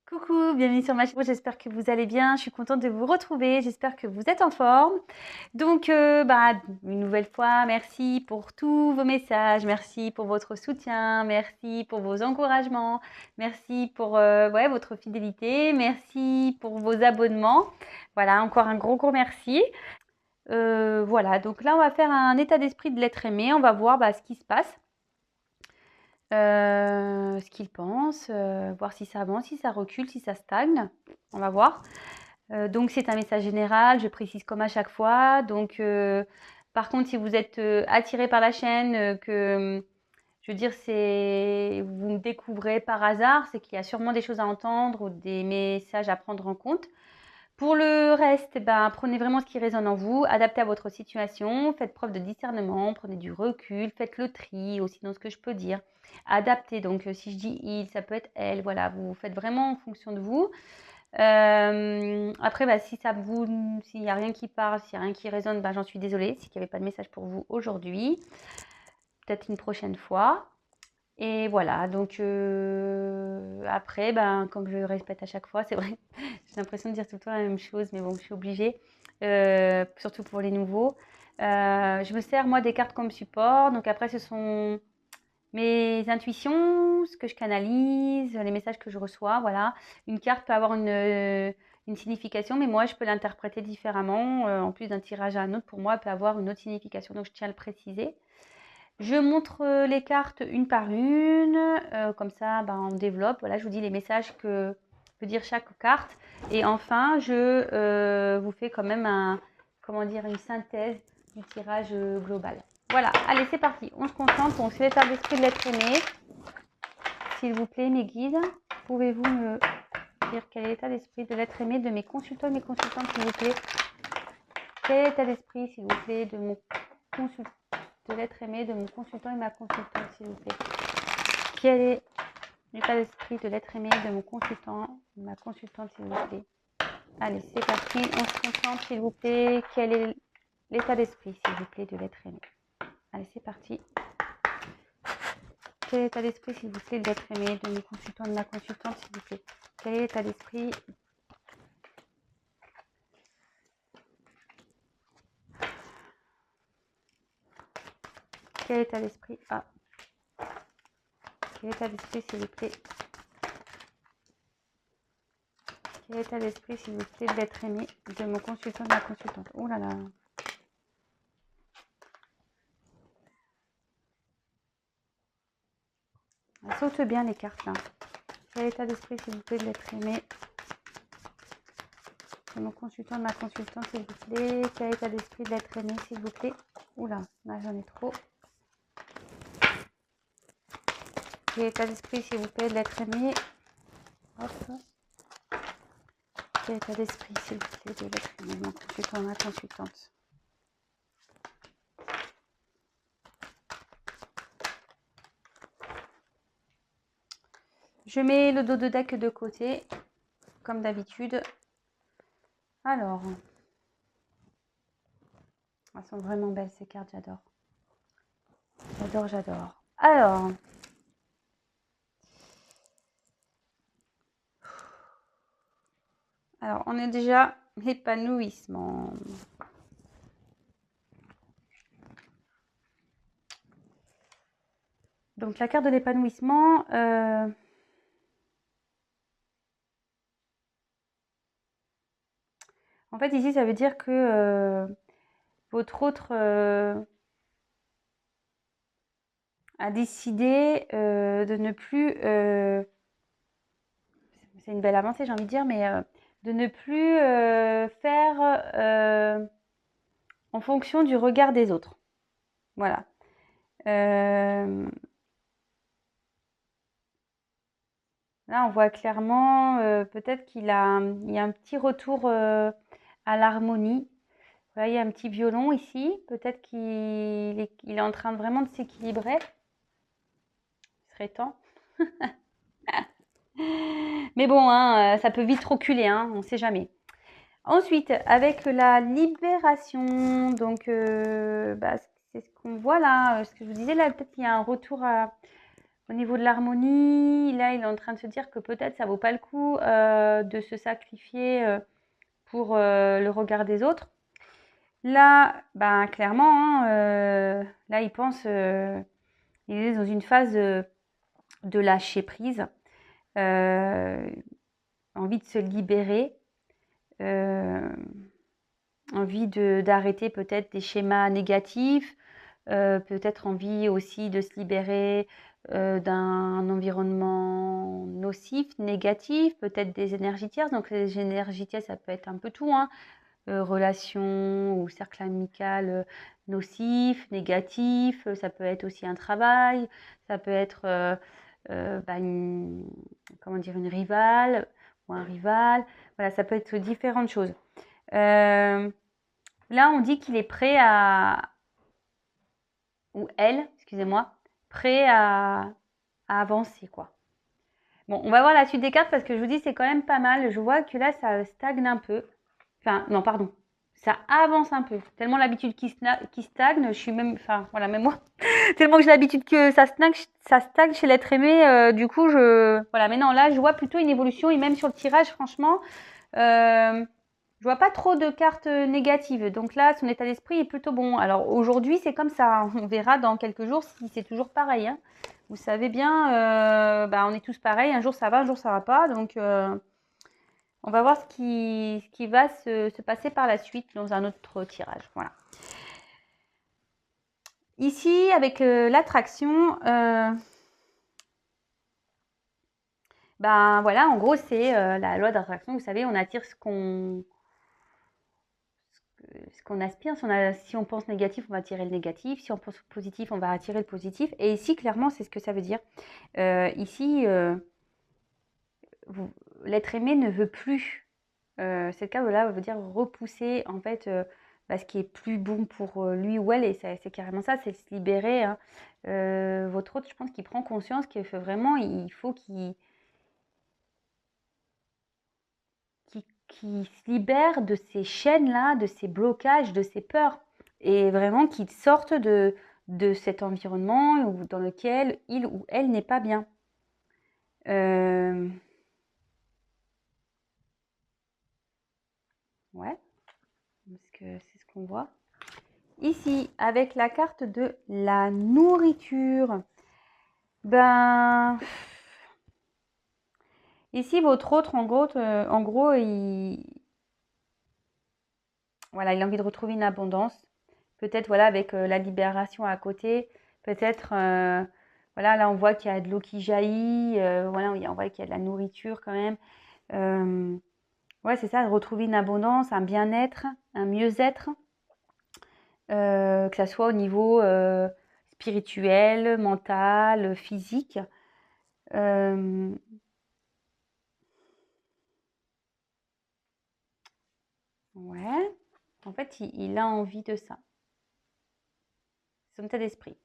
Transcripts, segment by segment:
Coucou, bienvenue sur ma chaîne. J'espère que vous allez bien. Je suis contente de vous retrouver. J'espère que vous êtes en forme. Donc, une nouvelle fois, merci pour tous vos messages. Merci pour votre soutien. Merci pour vos encouragements. Merci pour votre fidélité. Merci pour vos abonnements. Voilà, encore un gros merci. Voilà, donc là, on va faire un état d'esprit de l'être aimé. On va voir ce qui se passe. Ce qu'il pense, voir si ça avance, si ça recule, si ça stagne. On va voir. Donc c'est un message général, je précise comme à chaque fois. Donc par contre, si vous êtes attiré par la chaîne, je veux dire, vous me découvrez par hasard, c'est qu'il y a sûrement des choses à entendre ou des messages à prendre en compte. Pour le reste, prenez vraiment ce qui résonne en vous, adaptez à votre situation, faites preuve de discernement, prenez du recul, faites le tri, aussi dans ce que je peux dire. Adaptez, donc si je dis il, ça peut être elle, voilà, vous faites vraiment en fonction de vous. Après, s'il n'y a rien qui parle, s'il n'y a rien qui résonne, j'en suis désolée, c'est qu'il n'y avait pas de message pour vous aujourd'hui. Peut-être une prochaine fois. Et voilà, donc après, comme je le répète à chaque fois, c'est vrai, j'ai l'impression de dire tout le temps la même chose, mais bon, je suis obligée, surtout pour les nouveaux. Je me sers, moi, des cartes comme support. Donc après, ce sont mes intuitions, ce que je canalise, les messages que je reçois, voilà. Une carte peut avoir une signification, mais moi, je peux l'interpréter différemment. En plus d'un tirage à un autre, pour moi, elle peut avoir une autre signification, donc je tiens à le préciser. Je montre les cartes une par une, comme ça on développe. Voilà, je vous dis les messages que peut dire chaque carte. Et enfin, je vous fais quand même une synthèse du tirage global. Voilà, allez, c'est parti. On se concentre. Donc, c'est l'état d'esprit de l'être aimé. S'il vous plaît, mes guides, pouvez-vous me dire quel est l'état d'esprit de l'être aimé de mes consultants et mes consultantes, s'il vous plaît? Quel est l'état d'esprit, s'il vous plaît, de mon consultant, de l'être aimé de mon consultant et ma consultante, s'il vous plaît? Quel est l'état d'esprit de l'être aimé de mon consultant et ma consultante, s'il vous plaît? Allez, c'est parti. On se concentre, s'il vous plaît. Quel est l'état d'esprit, s'il vous plaît, de l'être aimé? Allez, c'est parti. Quel est l'état d'esprit, s'il vous plaît, de l'être aimé de mon consultant et de ma consultante, s'il vous plaît? Quel est l'état d'esprit? Quel est l'état d'esprit? Quel est l'état d'esprit, s'il vous plaît? Quel est l'état d'esprit, s'il vous plaît, de l'être aimé de mon consultant et de ma consultante? Oh là là. Elles sautent bien les cartes là. Quel est l'état d'esprit, s'il vous plaît, de l'être aimé de mon consultant, de ma consultante, s'il vous plaît? Quel est l'état d'esprit de l'être aimé, s'il vous plaît? Oula, là j'en ai trop. Quel est l'état d'esprit, s'il vous plaît, de l'être aimé? Hop. Quel est l'état d'esprit, s'il vous plaît, de l'être aimé de mon consultant, de ma consultante? Je mets le dos de deck de côté, comme d'habitude. Alors, elles sont vraiment belles ces cartes, j'adore. J'adore, j'adore. Alors, on est déjà l'épanouissement. Donc, la carte de l'épanouissement, en fait, ici, ça veut dire que votre autre a décidé de ne plus... c'est une belle avancée, j'ai envie de dire, mais de ne plus faire en fonction du regard des autres. Voilà. Là, on voit clairement peut-être il y a un petit retour à l'harmonie. Voilà, il y a un petit violon ici. Peut-être qu'il est en train vraiment de s'équilibrer. Il serait temps. Mais bon, ça peut vite reculer, on ne sait jamais. Ensuite, avec la libération, donc c'est ce qu'on voit là, ce que je vous disais là, peut-être qu'il y a un retour Au niveau de l'harmonie, là, il est en train de se dire que peut-être ça vaut pas le coup de se sacrifier pour le regard des autres. Là, ben, clairement, hein, là, il pense, il est dans une phase de lâcher prise, envie de se libérer, envie d'arrêter peut-être des schémas négatifs, peut-être envie aussi de se libérer d'un environnement nocif, négatif, peut-être des énergies tierces. Donc les énergies tierces, ça peut être un peu tout, hein. Relation ou cercle amical nocif, négatif, ça peut être aussi un travail, ça peut être comment dire, une rivale ou un rival. Voilà, ça peut être différentes choses. Là, on dit qu'il est prêt à, ou elle, excusez-moi, prêt à avancer, quoi. Bon, on va voir la suite des cartes parce que je vous dis, c'est quand même pas mal. Je vois que là, ça stagne un peu. Enfin, non, pardon. Ça avance un peu. Tellement l'habitude qui stagne, je suis même, enfin, voilà, même moi, tellement que j'ai l'habitude que ça stagne chez l'être aimé, du coup, voilà, mais non, là, je vois plutôt une évolution et même sur le tirage, franchement, je vois pas trop de cartes négatives. Donc là, son état d'esprit est plutôt bon. Alors aujourd'hui, c'est comme ça. On verra dans quelques jours si c'est toujours pareil, hein. Vous savez bien, on est tous pareils. Un jour ça va, un jour ça va pas. Donc on va voir ce qui va se passer par la suite dans un autre tirage. Voilà. Ici, avec l'attraction, voilà, en gros, c'est la loi d'attraction. Vous savez, on attire ce qu'on aspire. Si on pense négatif, on va attirer le négatif. Si on pense positif, on va attirer le positif. Et ici, clairement, c'est ce que ça veut dire. Ici, l'être aimé ne veut plus. Cette carte-là veut dire repousser, en fait, ce qui est plus bon pour lui ou elle. Et c'est carrément ça, c'est se libérer, hein. Votre hôte, je pense qu'il prend conscience qu'il faut vraiment, il faut qu'il se libère de ces chaînes-là, de ces blocages, de ces peurs. Et vraiment qu'il sorte de cet environnement dans lequel il ou elle n'est pas bien. Ouais, parce que c'est ce qu'on voit. Ici, avec la carte de la nourriture, ici, votre autre, en gros, voilà, il a envie de retrouver une abondance. Peut-être, voilà, avec la libération à côté, peut-être, voilà, là, on voit qu'il y a de l'eau qui jaillit, voilà, on voit qu'il y a de la nourriture quand même. Ouais, c'est ça, de retrouver une abondance, un bien-être, un mieux-être, que ça soit au niveau spirituel, mental, physique. Ouais, en fait, il a envie de ça. Son état d'esprit.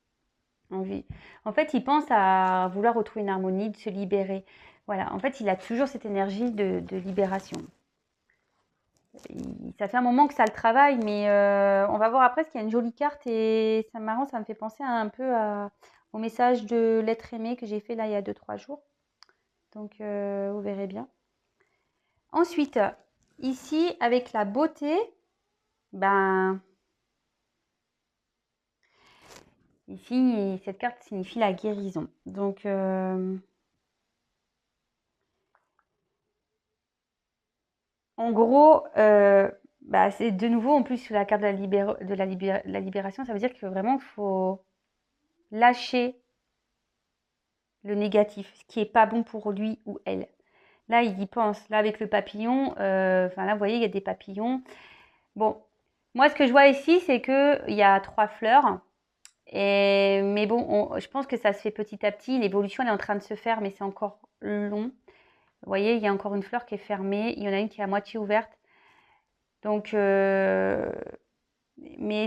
Envie. En fait, il pense à vouloir retrouver une harmonie, de se libérer. Voilà, en fait, il a toujours cette énergie de libération. Ça fait un moment que ça le travaille, mais on va voir après, parce qu'il y a une jolie carte et c'est marrant, ça me fait penser un peu au message de l'être aimé que j'ai fait là il y a 2-3 jours. Donc, vous verrez bien. Ensuite, ici, avec la beauté, ici, cette carte signifie la guérison. Donc, en gros, c'est de nouveau, en plus, sur la carte de la libération, ça veut dire que vraiment, il faut lâcher le négatif, ce qui n'est pas bon pour lui ou elle. Là, il y pense. Là, avec le papillon, là, vous voyez, il y a des papillons. Bon, moi, ce que je vois ici, c'est qu'il y a 3 fleurs. Mais bon, je pense que ça se fait petit à petit. L'évolution, elle est en train de se faire, mais c'est encore long. Vous voyez, il y a encore une fleur qui est fermée. Il y en a une qui est à moitié ouverte. Donc, mais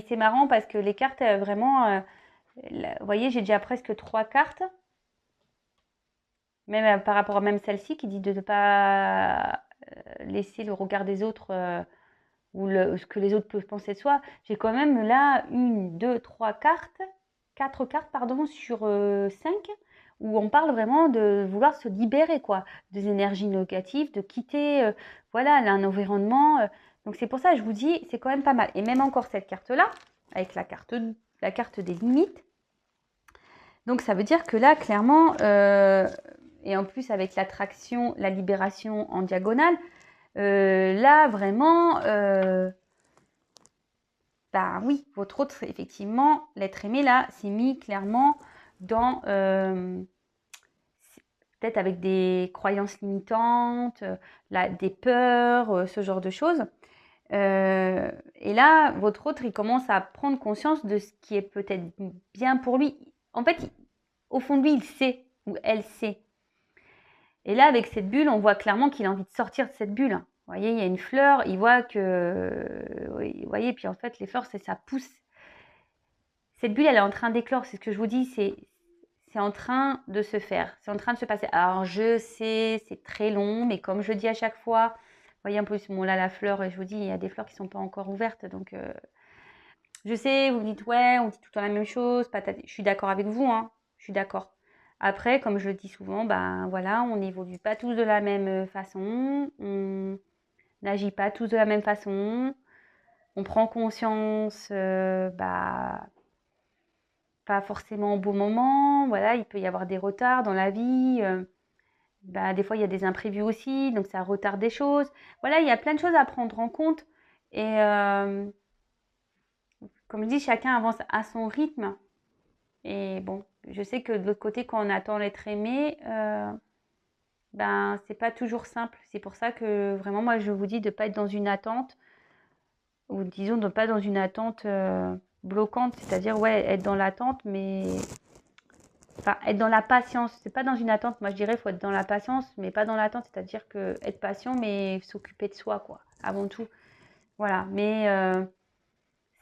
c'est marrant parce que les cartes, vraiment, vous voyez, j'ai déjà presque 3 cartes. Même par rapport à même celle-ci qui dit de ne pas laisser le regard des autres ou ce que les autres peuvent penser de soi. J'ai quand même là 1, 2, 3 cartes, 4 cartes, pardon, sur 5 où on parle vraiment de vouloir se libérer, quoi, des énergies négatives, de quitter, voilà, un environnement. Donc c'est pour ça que je vous dis, c'est quand même pas mal. Et même encore cette carte-là, avec la carte des limites. Donc ça veut dire que là, clairement, et en plus avec l'attraction, la libération en diagonale, là vraiment, bah oui, votre autre, effectivement, l'être aimé là, s'est mis clairement dans peut-être avec des croyances limitantes, des peurs, ce genre de choses. Et là, votre autre, il commence à prendre conscience de ce qui est peut-être bien pour lui. En fait, au fond de lui, il sait, ou elle sait. Et là, avec cette bulle, on voit clairement qu'il a envie de sortir de cette bulle. Vous voyez, il y a une fleur, il voit que... Vous voyez, puis en fait, les fleurs, ça pousse. Cette bulle, elle est en train d'éclore, c'est ce que je vous dis, c'est en train de se faire, c'est en train de se passer. Alors, je sais, c'est très long, mais comme je dis à chaque fois, vous voyez un peu, bon là, la fleur, et je vous dis, il y a des fleurs qui ne sont pas encore ouvertes, donc... Je sais, vous me dites, ouais, on dit tout le temps la même chose, patati. Je suis d'accord avec vous, hein, je suis d'accord. Après, comme je le dis souvent, ben voilà, on n'évolue pas tous de la même façon, on n'agit pas tous de la même façon, on prend conscience, bah, pas forcément au bon moment, voilà, il peut y avoir des retards dans la vie, bah, des fois il y a des imprévus aussi, donc ça retarde des choses. Voilà, il y a plein de choses à prendre en compte et comme je dis, chacun avance à son rythme. Et bon, je sais que de l'autre côté, quand on attend l'être aimé, ben c'est pas toujours simple. C'est pour ça que vraiment, moi, je vous dis de ne pas être dans une attente, ou disons de ne pas dans une attente bloquante, c'est-à-dire ouais, être dans l'attente, mais enfin être dans la patience. C'est pas dans une attente. Moi, je dirais, il faut être dans la patience, mais pas dans l'attente, c'est-à-dire que être patient, mais s'occuper de soi, quoi, avant tout. Voilà. Mais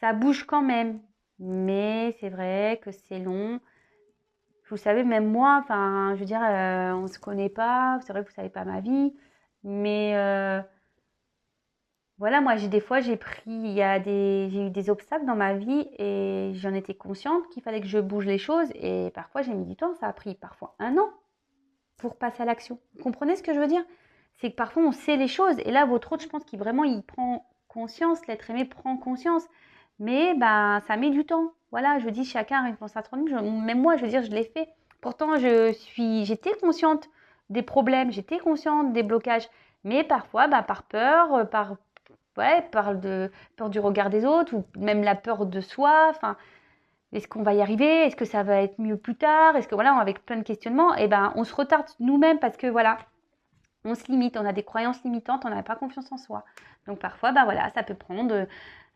ça bouge quand même. Mais c'est vrai que c'est long. Vous savez, même moi, enfin, je veux dire, on ne se connaît pas, c'est vrai que vous ne savez pas ma vie, mais voilà, moi, des fois, j'ai eu des obstacles dans ma vie et j'en étais consciente qu'il fallait que je bouge les choses et parfois, j'ai mis du temps, ça a pris parfois un an pour passer à l'action. Vous comprenez ce que je veux dire? C'est que parfois, on sait les choses et là, votre autre, je pense qu'il vraiment, il prend conscience, l'être aimé prend conscience, mais ben, ça met du temps. Voilà, je dis chacun a une réponse astronomique. Même moi, je veux dire, je l'ai fait. Pourtant, j'étais consciente des problèmes, j'étais consciente des blocages. Mais parfois, bah, par peur, ouais, peur du regard des autres, ou même la peur de soi. Enfin, est-ce qu'on va y arriver? Est-ce que ça va être mieux plus tard? Est-ce que voilà, avec plein de questionnements, et ben, on se retarde nous-mêmes parce que voilà, on se limite, on a des croyances limitantes, on n'a pas confiance en soi. Donc parfois, bah voilà, ça peut prendre.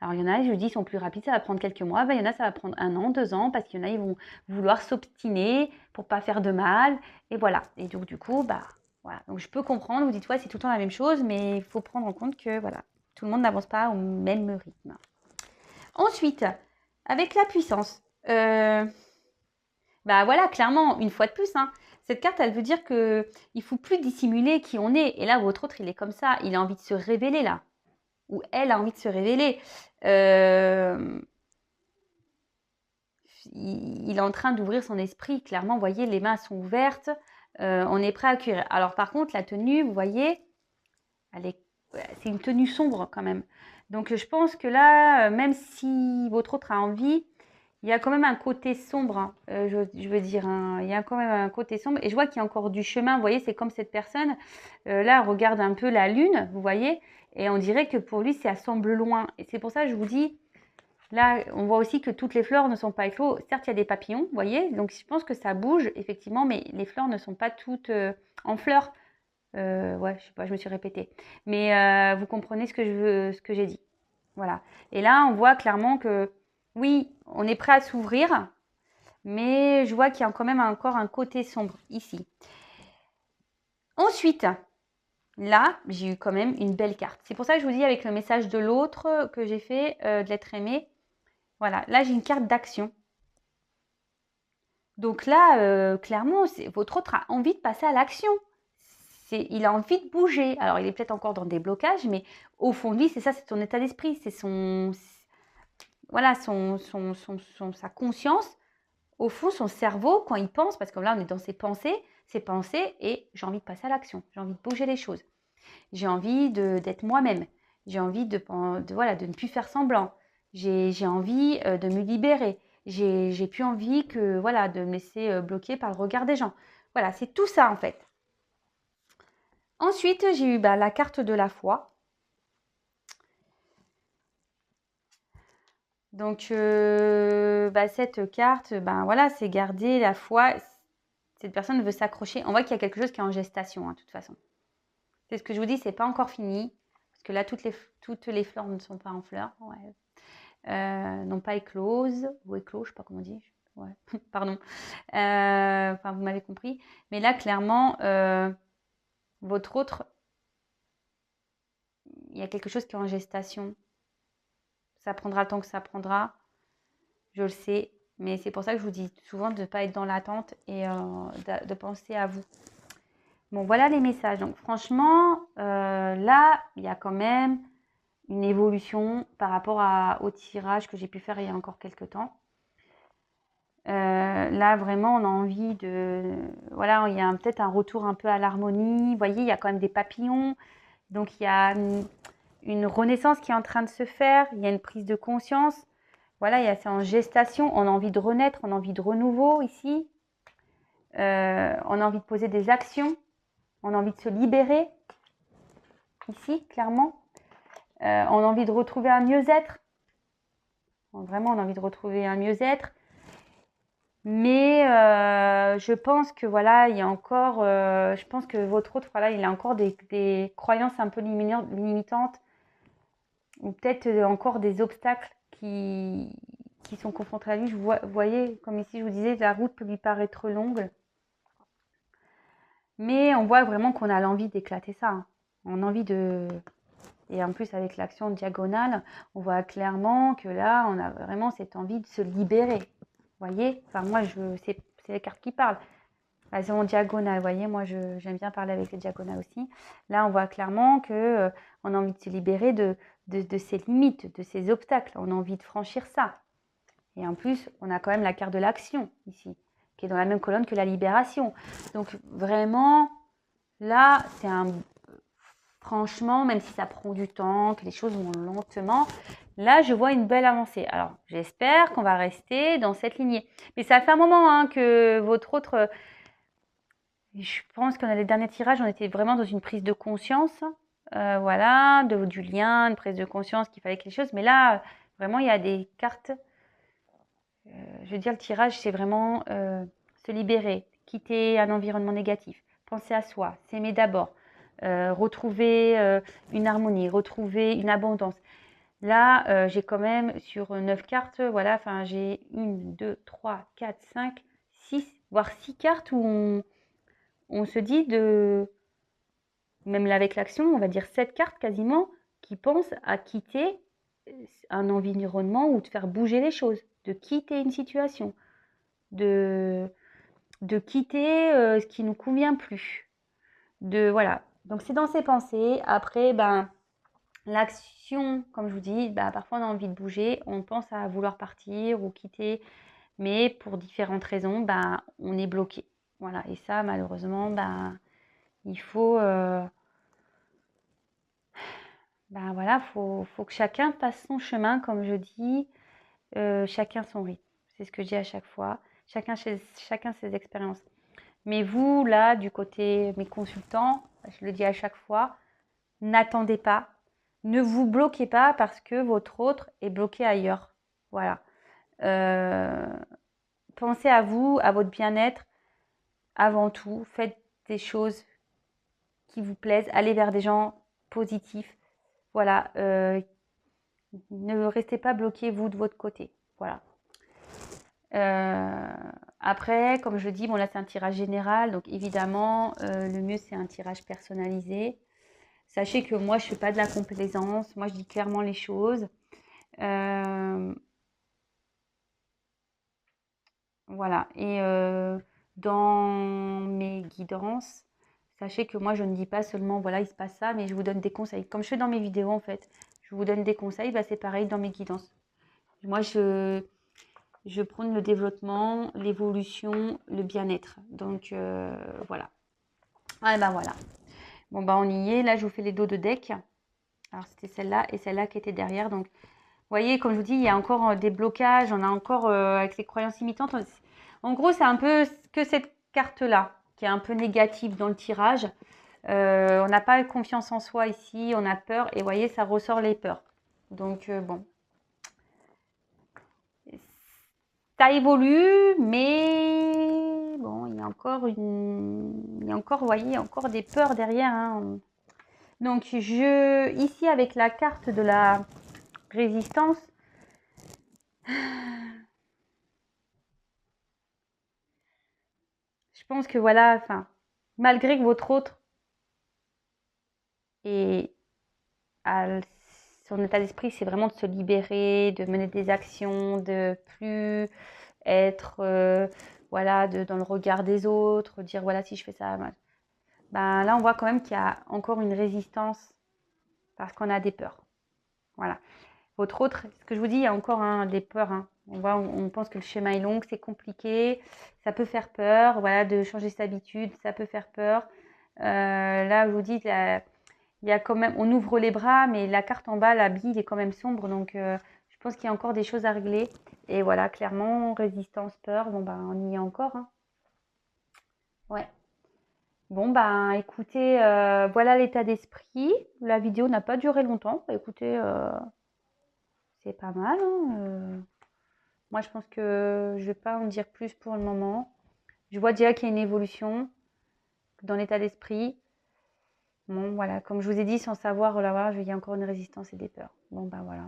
Alors il y en a, je dis, ils sont plus rapides, ça va prendre quelques mois. Bah, il y en a, ça va prendre 1 an, 2 ans, parce qu'il y en a, ils vont vouloir s'obstiner pour pas faire de mal. Et voilà. Et donc du coup, bah voilà. Donc je peux comprendre. Vous dites, ouais, c'est tout le temps la même chose, mais il faut prendre en compte que voilà, tout le monde n'avance pas au même rythme. Ensuite, avec la puissance. Bah voilà, clairement, une fois de plus, hein, cette carte, elle veut dire que il faut plus dissimuler qui on est. Et là, votre autre, il est comme ça, il a envie de se révéler là, ou elle a envie de se révéler. Il est en train d'ouvrir son esprit. Clairement, vous voyez, les mains sont ouvertes, on est prêt à accueillir. Alors par contre, la tenue, vous voyez, c'est une tenue sombre quand même. Donc je pense que là, même si votre autre a envie, il y a quand même un côté sombre, hein, je veux dire, hein, il y a quand même un côté sombre. Et je vois qu'il y a encore du chemin, vous voyez, c'est comme cette personne, là, regarde un peu la lune, vous voyez, et on dirait que pour lui, ça semble loin. Et c'est pour ça que je vous dis, là, on voit aussi que toutes les fleurs ne sont pas éclos. Certes, il y a des papillons, vous voyez, donc je pense que ça bouge, effectivement, mais les fleurs ne sont pas toutes en fleurs. Ouais, je sais pas, je me suis répétée. Mais vous comprenez ce que j'ai dit. Voilà. Et là, on voit clairement que oui, on est prêt à s'ouvrir, mais je vois qu'il y a quand même encore un côté sombre ici. Ensuite, là, j'ai eu quand même une belle carte. C'est pour ça que je vous dis avec le message de l'autre que j'ai fait, de l'être aimé. Voilà, là, j'ai une carte d'action. Donc là, clairement, votre autre a envie de passer à l'action. Il a envie de bouger. Alors, il est peut-être encore dans des blocages, mais au fond de lui, c'est ça, c'est son état d'esprit, c'est voilà, sa conscience. au fond, son cerveau, quand il pense, parce que là, on est dans ses pensées, et j'ai envie de passer à l'action, j'ai envie de bouger les choses, j'ai envie d'être moi-même, j'ai envie voilà, de ne plus faire semblant, j'ai envie de me libérer, j'ai plus envie que, voilà, de me laisser bloquer par le regard des gens. Voilà, c'est tout ça en fait. Ensuite, j'ai eu la carte de la foi. Donc, cette carte, voilà, c'est garder la foi. Cette personne veut s'accrocher. On voit qu'il y a quelque chose qui est en gestation, hein, de toute façon. C'est ce que je vous dis, c'est pas encore fini. Parce que là, toutes les fleurs ne sont pas en fleurs. Ouais. N'ont pas éclose. Ou éclos, je sais pas comment on dit. Ouais. Pardon. Enfin, vous m'avez compris. Mais là, clairement, votre autre, il y a quelque chose qui est en gestation. Ça prendra le temps que ça prendra. Je le sais. Mais c'est pour ça que je vous dis souvent de ne pas être dans l'attente et de penser à vous. Bon, voilà les messages. Donc, franchement, là, il y a quand même une évolution par rapport au tirage que j'ai pu faire il y a encore quelques temps. Là, vraiment, on a envie de... Voilà, il y a peut-être un retour un peu à l'harmonie. Vous voyez, il y a quand même des papillons. Donc, il y a une renaissance qui est en train de se faire. Il y a une prise de conscience. Voilà, c'est en gestation. On a envie de renaître, on a envie de renouveau ici. On a envie de poser des actions. On a envie de se libérer. Ici, clairement. On a envie de retrouver un mieux-être. Vraiment, on a envie de retrouver un mieux-être. Mais je pense que voilà, il y a encore, je pense que votre autre, voilà, il a encore des croyances un peu limitantes ou peut-être encore des obstacles qui sont confrontés à lui. Vous voyez, comme ici je vous disais, la route peut lui paraître longue. Mais on voit vraiment qu'on a l'envie d'éclater ça. Hein. On a envie de... Et en plus, avec l'action diagonale, on voit clairement que là, on a vraiment cette envie de se libérer. Vous voyez? Enfin, moi, c'est les cartes qui parlent. Elles sont en diagonale, vous voyez? Moi, j'aime bien parler avec les diagonales aussi. Là, on voit clairement que on a envie de se libérer de ces limites, de ces obstacles. On a envie de franchir ça. Et en plus, on a quand même la carte de l'action ici, qui est dans la même colonne que la libération. Donc, vraiment, là, c'est un... Franchement, même si ça prend du temps, que les choses vont lentement, là, je vois une belle avancée. Alors, j'espère qu'on va rester dans cette lignée. Mais ça fait un moment hein, que votre autre... je pense que dans les derniers tirages, on était vraiment dans une prise de conscience. Voilà, du lien, une prise de conscience qu'il fallait quelque chose. Mais là, vraiment, il y a des cartes... je veux dire, le tirage, c'est vraiment se libérer, quitter un environnement négatif, penser à soi, s'aimer d'abord. Retrouver une harmonie, retrouver une abondance. Là, j'ai quand même sur 9 cartes, voilà, enfin j'ai 1, 2, 3, 4, 5, 6, voire 6 cartes où on se dit même là avec l'action, on va dire 7 cartes quasiment, qui pensent à quitter un environnement ou de faire bouger les choses, de quitter une situation, de quitter ce qui ne nous convient plus. Voilà. Donc c'est dans ses pensées. Après, l'action, comme je vous dis, parfois on a envie de bouger, on pense à vouloir partir ou quitter, mais pour différentes raisons, on est bloqué. Voilà. Et ça, malheureusement, il faut, voilà, faut que chacun passe son chemin, comme je dis, chacun son rythme. C'est ce que je dis à chaque fois. Chacun ses expériences. Mais vous, là, du côté mes consultants, je le dis à chaque fois, n'attendez pas. Ne vous bloquez pas parce que votre autre est bloqué ailleurs. Voilà. Pensez à vous, à votre bien-être avant tout. Faites des choses qui vous plaisent. Allez vers des gens positifs. Voilà. Ne restez pas bloqué, vous, de votre côté. Voilà. Après, comme je dis, bon là c'est un tirage général, donc évidemment le mieux c'est un tirage personnalisé. Sachez que moi je fais pas de la complaisance, moi je dis clairement les choses. Voilà, et dans mes guidances, sachez que moi je ne dis pas seulement voilà il se passe ça, mais je vous donne des conseils. Comme je fais dans mes vidéos en fait, je vous donne des conseils, c'est pareil dans mes guidances. Moi je prône le développement, l'évolution, le bien-être. Donc, voilà. Ah, ben voilà. Bon, bah on y est. Là, je vous fais les dos de deck. Alors, c'était celle-là et celle-là qui était derrière. Donc, vous voyez, comme je vous dis, il y a encore des blocages. On a encore, avec les croyances limitantes. En gros, c'est un peu que cette carte-là qui est un peu négative dans le tirage. On n'a pas confiance en soi ici. On a peur. Et vous voyez, ça ressort les peurs. Donc, bon. Ça évolue, mais bon, il y a encore vous voyez, il y a encore des peurs derrière, hein. Donc, ici, avec la carte de la résistance, je pense que voilà, enfin, malgré que votre autre et son état d'esprit, c'est vraiment de se libérer, de mener des actions, de plus être voilà, dans le regard des autres, dire voilà, si je fais ça, ben, là, on voit quand même qu'il y a encore une résistance parce qu'on a des peurs. Voilà. Votre autre, ce que je vous dis, il y a encore des peurs. Hein. On pense que le schéma est long, que c'est compliqué, ça peut faire peur. Voilà, de changer ses habitudes, ça peut faire peur. Là, je vous dis, il y a quand même, on ouvre les bras, mais la carte en bas, la bille est quand même sombre. Donc, je pense qu'il y a encore des choses à régler. Et voilà, clairement, résistance, peur, bon, ben, on y est encore. Hein. Ouais. Bon, ben, écoutez, voilà l'état d'esprit. La vidéo n'a pas duré longtemps. Écoutez, c'est pas mal. Hein. Moi, je pense que je vais pas en dire plus pour le moment. Je vois déjà qu'il y a une évolution dans l'état d'esprit. Bon, voilà, comme je vous ai dit, sans savoir, là, il y a encore une résistance et des peurs. Bon, ben voilà.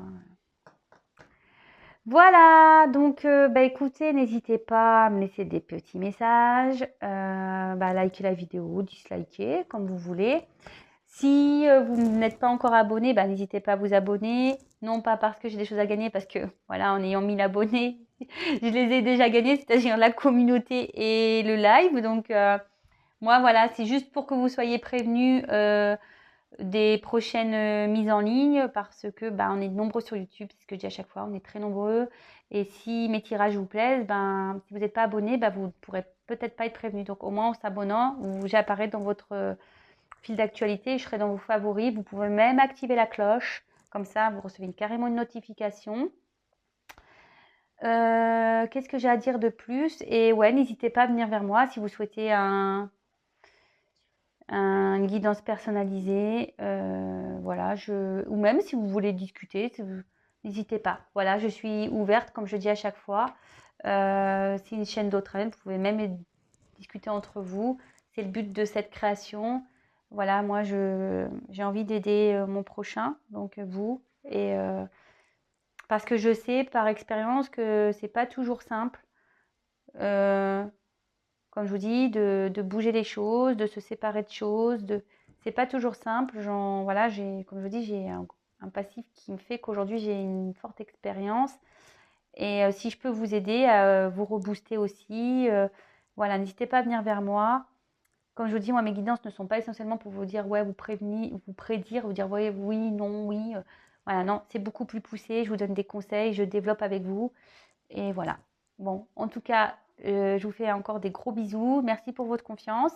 Voilà, donc bah, écoutez, n'hésitez pas à me laisser des petits messages, likez la vidéo, dislikez, comme vous voulez. Si vous n'êtes pas encore abonné, bah, n'hésitez pas à vous abonner. Non pas parce que j'ai des choses à gagner, parce que voilà, en ayant 1000 abonnés, je les ai déjà gagnés, c'est-à-dire la communauté et le live. Donc moi voilà, c'est juste pour que vous soyez prévenus des prochaines mises en ligne parce que bah, on est nombreux sur YouTube, c'est ce que je dis à chaque fois, on est très nombreux. Et si mes tirages vous plaisent, ben, si vous n'êtes pas abonné, bah, vous ne pourrez peut-être pas être prévenu. Donc au moins en s'abonnant, j'apparais dans votre fil d'actualité, je serai dans vos favoris. Vous pouvez même activer la cloche, comme ça vous recevez carrément une notification. Qu'est-ce que j'ai à dire de plus? Et ouais, n'hésitez pas à venir vers moi si vous souhaitez une guidance personnalisée. Voilà, ou même si vous voulez discuter, n'hésitez pas. Voilà, je suis ouverte, comme je dis à chaque fois. C'est une chaîne d'entraide, vous pouvez même discuter entre vous. C'est le but de cette création. Voilà, moi, j'ai envie d'aider mon prochain, donc vous. Et parce que je sais par expérience que c'est pas toujours simple. Comme je vous dis, de bouger les choses, de se séparer de choses. C'est pas toujours simple. Voilà, comme je vous dis, j'ai un passif qui me fait qu'aujourd'hui, j'ai une forte expérience. Et si je peux vous aider à vous rebooster aussi, voilà, n'hésitez pas à venir vers moi. Comme je vous dis, moi, mes guidances ne sont pas essentiellement pour vous dire, ouais, vous prévenir, vous prédire, vous dire, ouais, oui, non, oui. Voilà, non, c'est beaucoup plus poussé. Je vous donne des conseils, je développe avec vous. Et voilà. Bon, en tout cas, je vous fais encore des gros bisous. Merci pour votre confiance.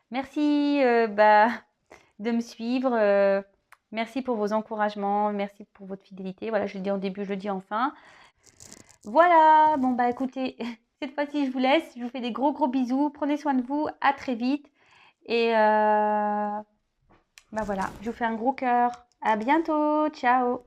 Merci de me suivre. Merci pour vos encouragements. Merci pour votre fidélité. Voilà, je le dis en début, je le dis en fin. Voilà, bon bah écoutez, cette fois-ci je vous laisse. Je vous fais des gros bisous. Prenez soin de vous. À très vite. Et voilà, je vous fais un gros cœur. À bientôt. Ciao.